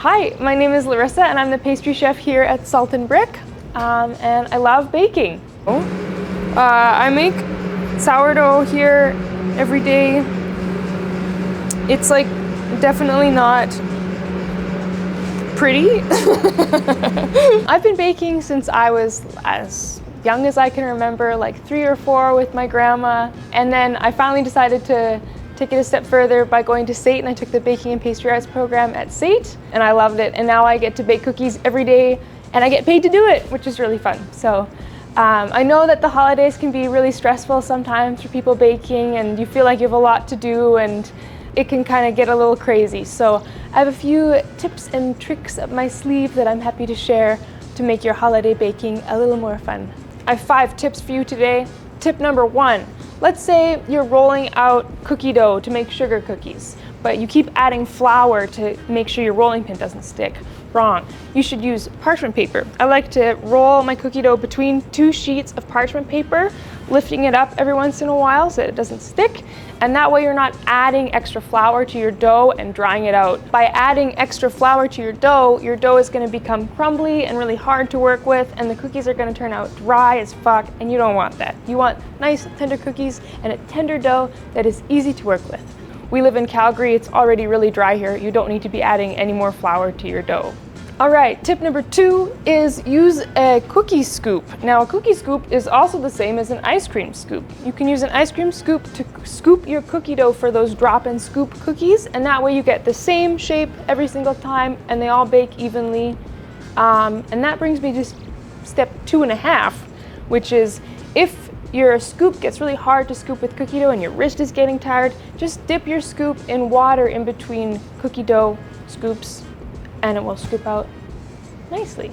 Hi, my name is Larissa and I'm the pastry chef here at Salt and Brick, and I love baking. I make sourdough here every day. It's like definitely not pretty. I've been baking since I was as young as I can remember, like 3 or 4 with my grandma, and then I finally decided to take it a step further by going to SAIT, and I took the Baking and Pastry Arts program at SAIT, and I loved it, and now I get to bake cookies every day and I get paid to do it, which is really fun. So I know that the holidays can be really stressful sometimes for people baking, and you feel like you have a lot to do and it can kind of get a little crazy. So I have a few tips and tricks up my sleeve that I'm happy to share to make your holiday baking a little more fun. I have 5 tips for you today. Tip number 1, let's say you're rolling out cookie dough to make sugar cookies, but you keep adding flour to make sure your rolling pin doesn't stick. Wrong. You should use parchment paper. I like to roll my cookie dough between 2 sheets of parchment paper, lifting it up every once in a while so that it doesn't stick, and that way you're not adding extra flour to your dough and drying it out. By adding extra flour to your dough is going to become crumbly and really hard to work with, and the cookies are going to turn out dry as fuck, and you don't want that. You want nice tender cookies and a tender dough that is easy to work with. We live in Calgary, it's already really dry here. You don't need to be adding any more flour to your dough. All right, tip number 2 is use a cookie scoop. Now, a cookie scoop is also the same as an ice cream scoop. You can use an ice cream scoop to scoop your cookie dough for those drop and scoop cookies, and that way you get the same shape every single time and they all bake evenly. And that brings me to step 2.5, which is if your scoop gets really hard to scoop with cookie dough and your wrist is getting tired, just dip your scoop in water in between cookie dough scoops and it will scoop out nicely.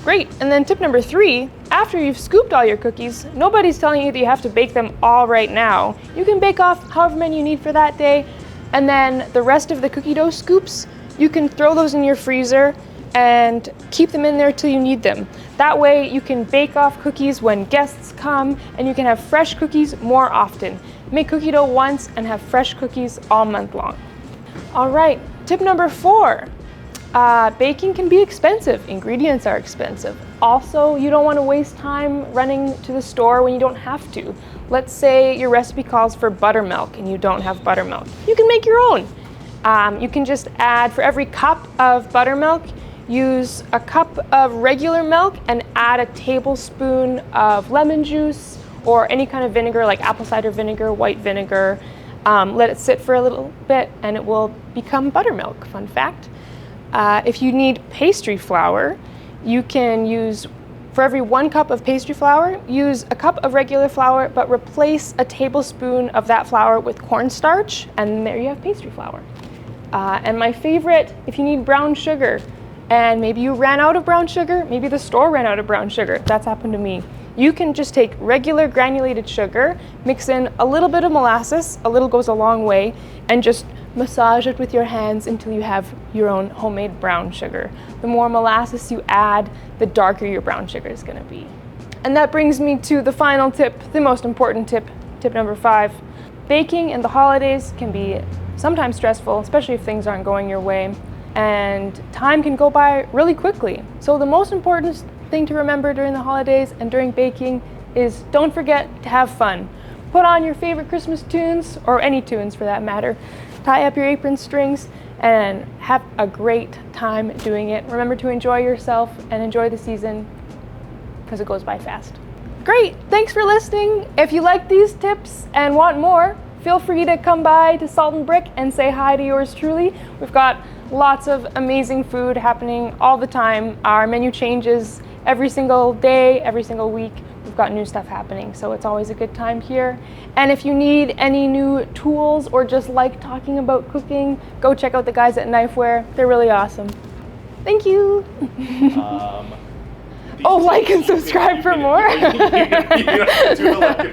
Great, and then tip number 3, after you've scooped all your cookies, nobody's telling you that you have to bake them all right now. You can bake off however many you need for that day, and then the rest of the cookie dough scoops, you can throw those in your freezer and keep them in there till you need them. That way you can bake off cookies when guests come, and you can have fresh cookies more often. Make cookie dough once and have fresh cookies all month long. All right, tip number 4. Baking can be expensive. Ingredients are expensive. Also, you don't want to waste time running to the store when you don't have to. Let's say your recipe calls for buttermilk and you don't have buttermilk. You can make your own. You can just add, for every cup of buttermilk, use a cup of regular milk and add a tablespoon of lemon juice or any kind of vinegar like apple cider vinegar, white vinegar. Let it sit for a little bit and it will become buttermilk. Fun fact. If you need pastry flour, you can use, for every 1 cup of pastry flour, use a cup of regular flour, but replace a tablespoon of that flour with cornstarch, and there you have pastry flour. And my favorite, if you need brown sugar, and maybe you ran out of brown sugar, maybe the store ran out of brown sugar, that's happened to me. You can just take regular granulated sugar, mix in a little bit of molasses, a little goes a long way, and just massage it with your hands until you have your own homemade brown sugar. The more molasses you add, the darker your brown sugar is going to be. And that brings me to the final tip, the most important tip, tip number 5. Baking in the holidays can be sometimes stressful, especially if things aren't going your way, and time can go by really quickly. So the most important thing to remember during the holidays and during baking is don't forget to have fun. Put on your favorite Christmas tunes, or any tunes for that matter. Tie up your apron strings and have a great time doing it. Remember to enjoy yourself and enjoy the season because it goes by fast. Great, thanks for listening. If you like these tips and want more, feel free to come by to Salt and Brick and say hi to yours truly. We've got lots of amazing food happening all the time. Our menu changes every single day, every single week. We've got new stuff happening, so it's always a good time here. And if you need any new tools or just like talking about cooking, go check out the guys at Knifewear. They're really awesome. Thank you. Oh, like and subscribe for more.